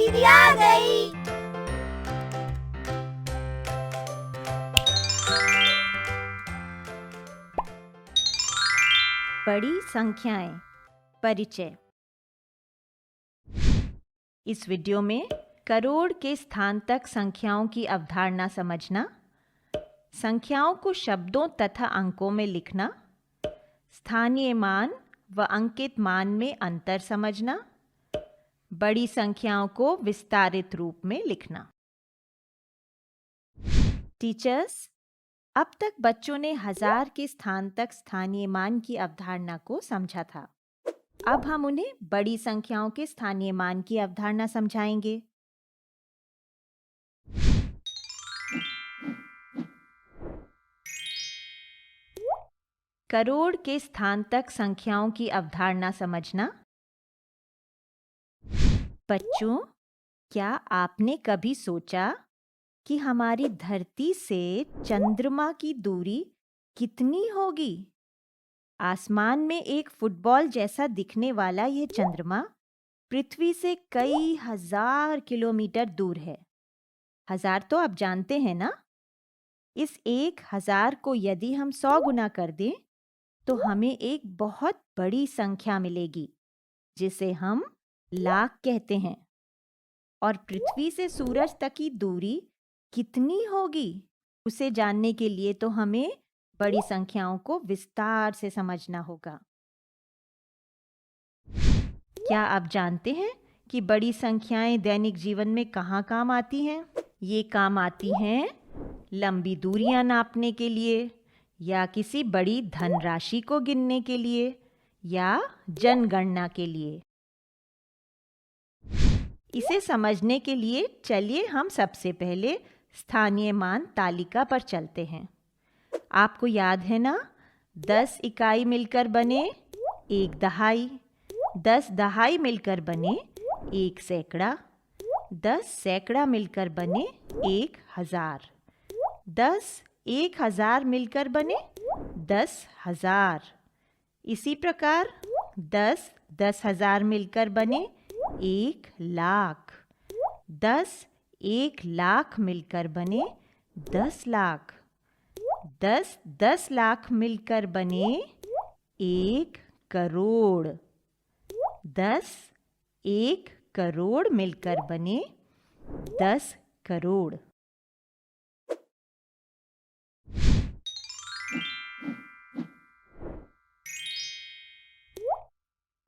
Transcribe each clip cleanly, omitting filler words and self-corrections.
दीदी आ गई। बड़ी संख्याएं परिचय। इस वीडियो में करोड़ के स्थान तक संख्याओं की अवधारणा समझना, संख्याओं को शब्दों तथा अंकों में लिखना, स्थानीय मान व अंकित मान में अंतर समझना, बड़ी संख्याओं को विस्तारित रूप में लिखना। टीचर्स, अब तक बच्चों ने 1000 के स्थान तक स्थानीय मान की अवधारणा को समझा था। अब हम उन्हें बड़ी संख्याओं के स्थानीय मान की अवधारणा समझाएंगे। करोड़ के स्थान तक संख्याओं की अवधारणा समझना। बच्चों, क्या आपने कभी सोचा कि हमारी धरती से चंद्रमा की दूरी कितनी होगी? आसमान में एक फुटबॉल जैसा दिखने वाला यह चंद्रमा पृथ्वी से कई हजार किलोमीटर दूर है। 1000 तो आप जानते हैं ना? इस 1000 को यदि हम 100 गुना कर दें तो हमें एक बहुत बड़ी संख्या मिलेगी, जिसे हम लाख कहते हैं। और पृथ्वी से सूरज तक की दूरी कितनी होगी, उसे जानने के लिए तो हमें बड़ी संख्याओं को विस्तार से समझना होगा। क्या आप जानते हैं कि बड़ी संख्याएं दैनिक जीवन में कहाँ काम आती हैं? ये काम आती हैं लंबी दूरियां नापने के लिए, या किसी बड़ी धनराशि को गिनने के लिए, या जनगणना के लिए। इसे समझने के लिए चलिए हम सबसे पहले स्थानीय मान तालिका पर चलते हैं। आपको याद है ना, 10 इकाई मिलकर बने 1 दहाई, 10 दहाई मिलकर बने 1 सैकड़ा, 10 सैकड़ा मिलकर बने 1000, 10 1000 मिलकर बने 10,000। इसी प्रकार 10 10,000 मिलकर बने 1,00,000, 10 1,00,000 मिलकर बने 10 लाख, 10 10 लाख मिलकर बने 1 करोड़, 10 1 करोड़ मिलकर बने 10 करोड़।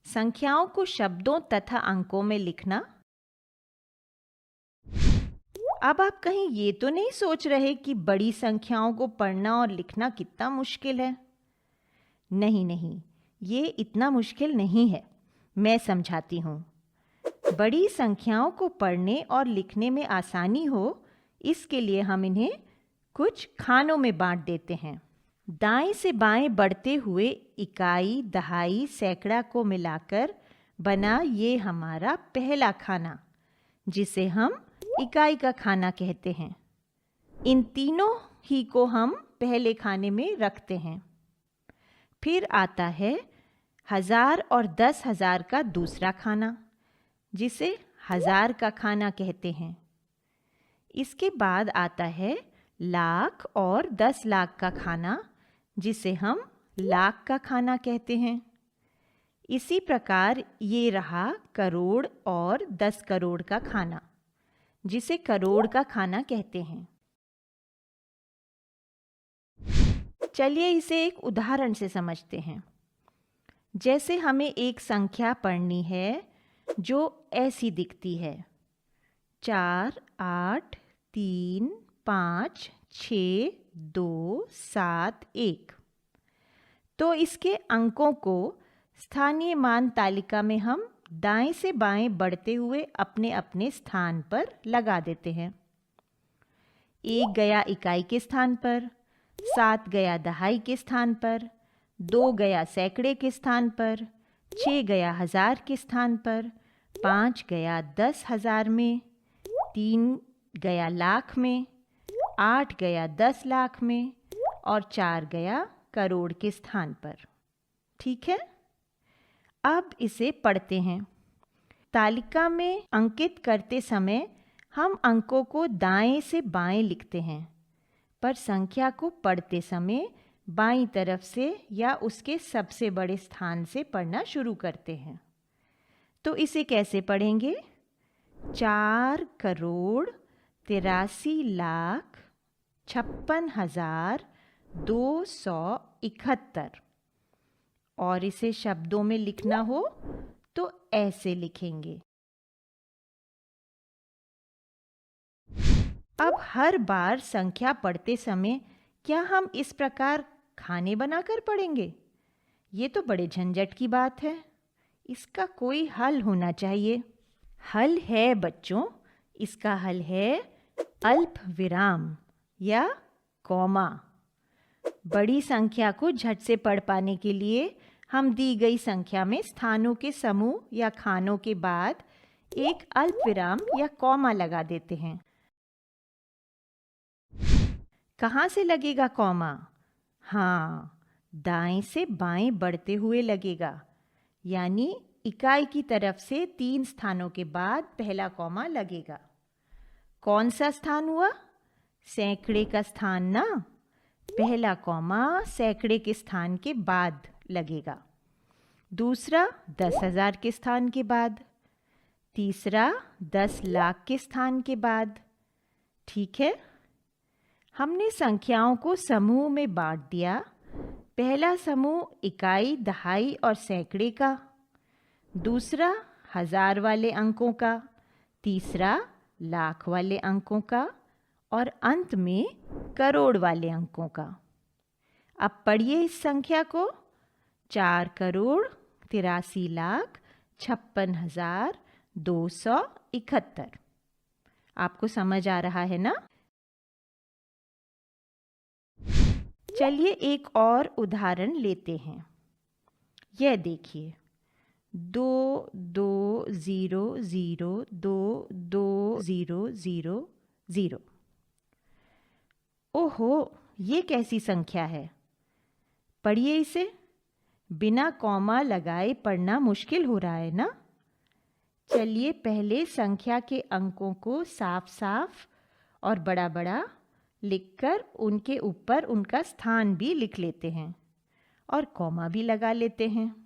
संख्याओं को शब्दों तथा अंकों में लिखना। अब आप कहीं ये तो नहीं सोच रहे कि बड़ी संख्याओं को पढ़ना और लिखना कितना मुश्किल है? नहीं नहीं, ये इतना मुश्किल नहीं है। मैं समझाती हूँ। बड़ी संख्याओं को पढ़ने और लिखने में आसानी हो, इसके लिए हम इन्हें कुछ खानों में बांट देते हैं। दाएं से बाएं बढ़ते हुए इकाई, दहाई, सैकड़ा को मिलाकर बना ये हमारा पहला खाना, जिसे हम इकाई का खाना कहते हैं। इन तीनों ही को हम पहले खाने में रखते हैं। फिर आता है 1000 और 10,000 का दूसरा खाना, जिसे 1000 का खाना कहते हैं। इसके बाद आता है लाख और 10 लाख का खाना, जिसे हम लाख का खाना कहते हैं। इसी प्रकार ये रहा करोड़ और 10 करोड़ का खाना, जिसे करोड़ का खाना कहते हैं। चलिए इसे एक उदाहरण से समझते हैं। जैसे हमें एक संख्या पढ़नी है जो ऐसी दिखती है: 4 8 3 5 6 2 7 1। तो इसके अंकों को स्थानीय मान तालिका में हम दाएं से बाएं बढ़ते हुए अपने अपने स्थान पर लगा देते हैं। 1 गया इकाई के स्थान पर, 7 गया दहाई के स्थान पर, 2 गया सैकड़े के स्थान पर, 6 गया 1000 के स्थान पर, 5 गया 10,000 में, 3 गया लाख में, 8 गया 10 लाख में और 4 गया करोड़ के स्थान पर। ठीक है, अब इसे पढ़ते हैं। तालिका में अंकित करते समय हम अंकों को दाएं से बाएं लिखते हैं, पर संख्या को पढ़ते समय बाईं तरफ से या उसके सबसे बड़े स्थान से पढ़ना शुरू करते हैं। तो इसे कैसे पढ़ेंगे? 4,53,56,271। और इसे शब्दों में लिखना हो तो ऐसे लिखेंगे। अब हर बार संख्या पढ़ते समय क्या हम इस प्रकार खाने बनाकर पढ़ेंगे? ये तो बड़े झंझट की बात है। इसका कोई हल होना चाहिए। हल है बच्चों, इसका हल है अल्प विराम या कॉमा। बड़ी संख्या को झट से पढ़ पाने के लिए हम दी गई संख्या में स्थानों के समूह या खानों के बाद एक अल्प विराम या कॉमा लगा देते हैं। कहाँ से लगेगा कॉमा? हाँ, दाएं से बाएं बढ़ते हुए लगेगा, यानी इकाई की तरफ से 3 स्थानों के बाद पहला कॉमा लगेगा। कौन सा स्थान हुआ? सैकड़े का स्थान ना। पहला कॉमा सैकड़े के स्थान के बाद लगेगा, दूसरा 10,000 के स्थान के बाद, तीसरा 10 लाख के स्थान के बाद। ठीक है, हमने संख्याओं को समूह में बांट दिया। पहला समूह इकाई, दहाई और सैकड़े का, दूसरा 1000 वाले अंकों का, तीसरा लाख वाले अंकों का और अंत में करोड़ वाले अंकों का। अब पढ़िए इस संख्या को, 4,83,56,271। आपको समझ आ रहा है ना? चलिए एक और उदाहरण लेते हैं। यह देखिए, 2,2,0,2,2,0,0,0। ओहो, ये कैसी संख्या है? पढ़िए इसे। बिना कॉमा लगाए पढ़ना मुश्किल हो रहा है ना? चलिए पहले संख्या के अंकों को साफ साफ और बड़ा बड़ा लिखकर उनके ऊपर उनका स्थान भी लिख लेते हैं और कॉमा भी लगा लेते हैं।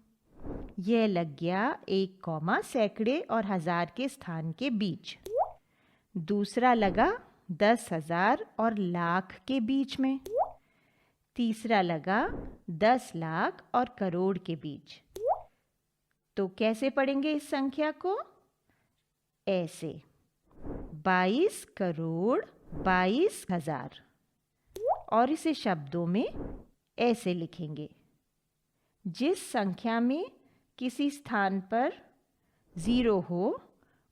यह लग गया एक कॉमा सैकड़े और 1000 के स्थान के बीच। दूसरा लगा 10,000 और लाख के बीच में। तीसरा लगा 10 लाख और करोड़ के बीच। तो कैसे पढ़ेंगे इस संख्या को? ऐसे, 22 करोड़ 22,000। और इसे शब्दों में ऐसे लिखेंगे। जिस संख्या में किसी स्थान पर 0 हो,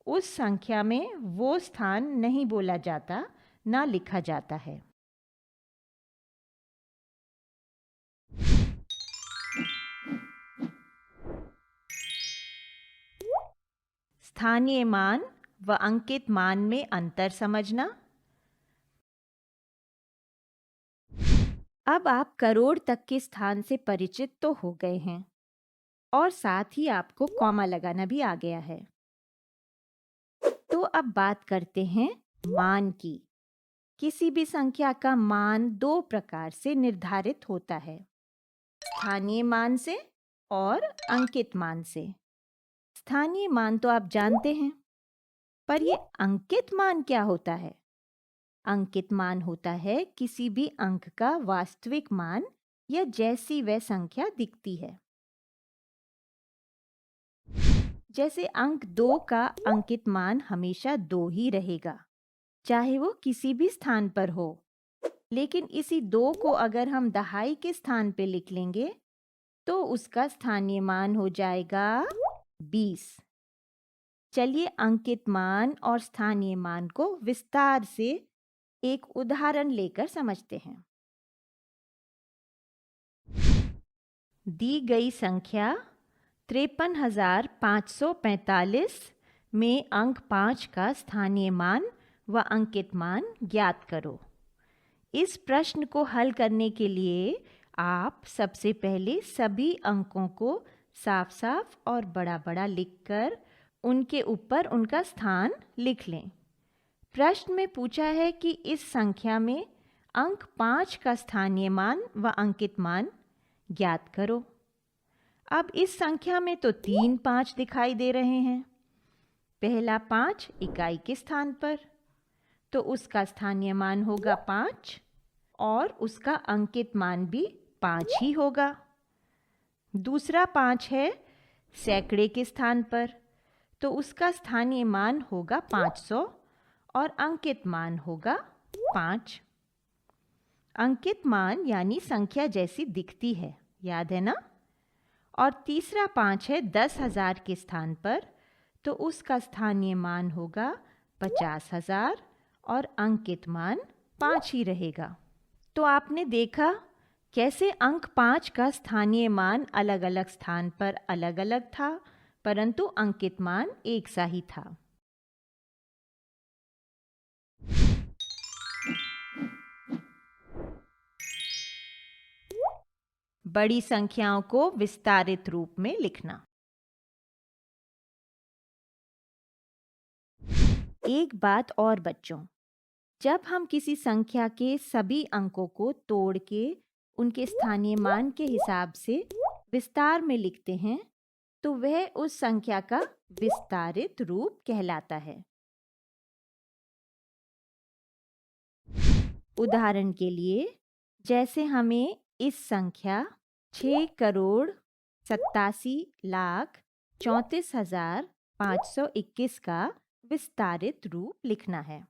उस संख्या में वो स्थान नहीं बोला जाता, ना लिखा जाता है। स्थानीय मान व अंकित मान में अंतर समझना। अब आप करोड़ तक के स्थान से परिचित तो हो गए हैं और साथ ही आपको कॉमा लगाना भी आ गया है। तो अब बात करते हैं मान की। किसी भी संख्या का मान 2 प्रकार से निर्धारित होता है, स्थानीय मान से और अंकित मान से। स्थानीय मान तो आप जानते हैं, पर ये अंकित मान क्या होता है? अंकित मान होता है किसी भी अंक का वास्तविक मान या जैसी वह संख्या दिखती है। जैसे अंक 2 का अंकित मान हमेशा 2 ही रहेगा, चाहे वो किसी भी स्थान पर हो। लेकिन इसी 2 को अगर हम दहाई के स्थान पे लिख लेंगे तो उसका स्थानीय मान हो जाएगा 20। चलिए अंकित मान और स्थानीय मान को विस्तार से एक उदाहरण लेकर समझते हैं। दी गई संख्या 53,545 में अंक 5 का स्थानीय मान व अंकित मान ज्ञात करो। इस प्रश्न को हल करने के लिए आप सबसे पहले सभी अंकों को साफ साफ और बड़ा बड़ा लिखकर उनके ऊपर उनका स्थान लिख लें। प्रश्न में पूछा है कि इस संख्या में अंक 5 का स्थानीय मान व अंकित मान ज्ञात करो। अब इस संख्या में तो 3 5 दिखाई दे रहे हैं। पहला 5 इकाई के स्थान पर, तो उसका स्थानीय मान होगा 5 और उसका अंकित मान भी 5 ही होगा। दूसरा 5 है सैकड़े के स्थान पर, तो उसका स्थानीय मान होगा 500 और अंकित मान होगा 5। अंकित मान यानी संख्या जैसी दिखती है, याद है ना? और तीसरा 5 है 10,000 के स्थान पर, तो उसका स्थानीय मान होगा 50,000 और अंकित मान 5 ही रहेगा। तो आपने देखा कैसे अंक 5 का स्थानीय मान अलग अलग स्थान पर अलग अलग था, परंतु अंकित मान एक सा ही था। बड़ी संख्याओं को विस्तारित रूप में लिखना। एक बात और बच्चों, जब हम किसी संख्या के सभी अंकों को तोड़ के उनके स्थानीय मान के हिसाब से विस्तार में लिखते हैं, तो वह उस संख्या का विस्तारित रूप कहलाता है। उदाहरण के लिए, जैसे हमें इस संख्या 6,87,34,521 का विस्तारित रूप लिखना है।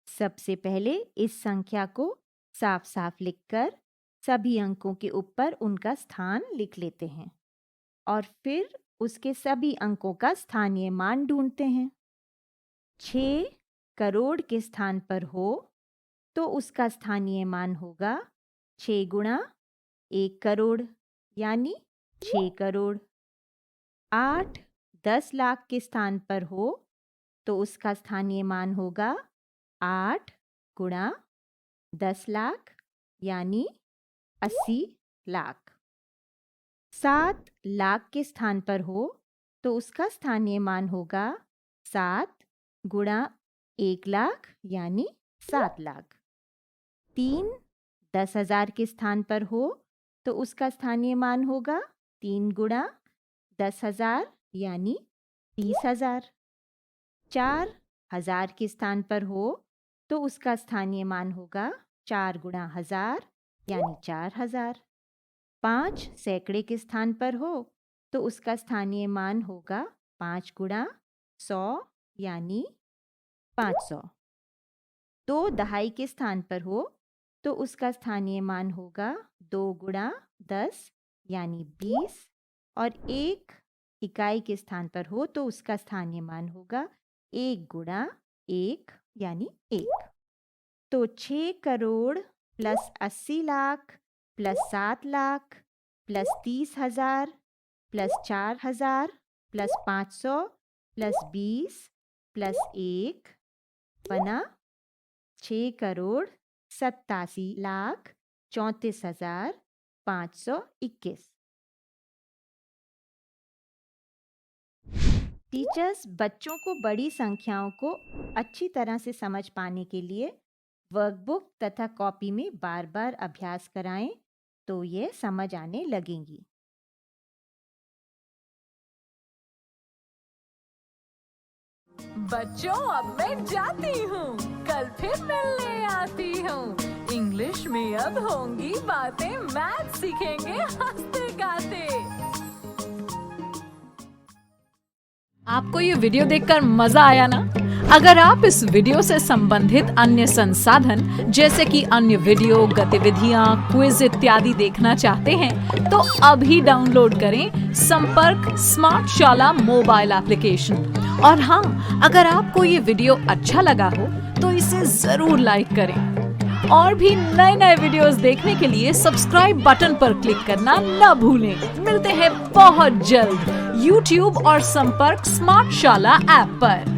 सबसे पहले इस संख्या को साफ साफ लिखकर सभी अंकों के ऊपर उनका स्थान लिख लेते हैं और फिर उसके सभी अंकों का स्थानीय मान ढूंढते हैं। 6 करोड़ के स्थान पर हो तो उसका स्थानीय मान होगा 6 गुणा 1 करोड़ यानी 6 करोड़। 8 10 लाख के स्थान पर हो तो उसका स्थानीय मान होगा 8 गुणा 10 लाख यानी 80 लाख। 7 लाख के स्थान पर हो तो उसका स्थानीय मान होगा 7 गुणा 1 लाख यानी 7 लाख। 3 10,000 के स्थान पर हो तो उसका स्थानीय मान होगा 3 गुणा 10,000 यानी 30,000। 4,000 के स्थान पर हो तो उसका स्थानीय मान होगा 4 गुणा 1000 यानी 4,000। 5 सैकड़े के स्थान पर हो तो उसका स्थानीय मान होगा 5 गुणा 100 यानी 500। 2 दहाई के स्थान पर हो तो उसका स्थानीय मान होगा 2 गुणा 10 यानी 20 और 1 इकाई के स्थान पर हो तो उसका स्थानीय मान होगा 1 गुणा 1 यानी 1। तो 6 crore plus 80 lakh plus 7 lakh plus 30,000 plus 4,000 plus 500 plus 20 plus 1 बना 6 करोड़ 87,34,521। टीचर्स बच्चों को बड़ी संख्याओं को अच्छी तरह से समझ पाने के लिए वर्कबुक तथा कॉपी में बार बार अभ्यास कराएं तो ये समझ आने लगेंगी। बच्चों अब मैं जाती हूँ, कल फिर मिलने आती हूँ। इंग्लिश में अब होंगी बातें, मैथ सीखेंगे हंसते गाते। आपको ये वीडियो देखकर मजा आया ना? अगर आप इस वीडियो से संबंधित अन्य संसाधन जैसे कि अन्य वीडियो, गतिविधियां, क्विज इत्यादि देखना चाहते हैं तो अभी डाउनलोड करें संपर्क स्मार्ट शाला मोबाइल एप्लीकेशन। और हाँ, अगर आपको ये वीडियो अच्छा लगा हो तो इसे जरूर लाइक करें। और भी नए नए वीडियोस देखने के लिए सब्सक्राइब बटन पर क्लिक करना न भूलें। मिलते हैं बहुत जल्द YouTube और संपर्क स्मार्ट शाला ऐप पर।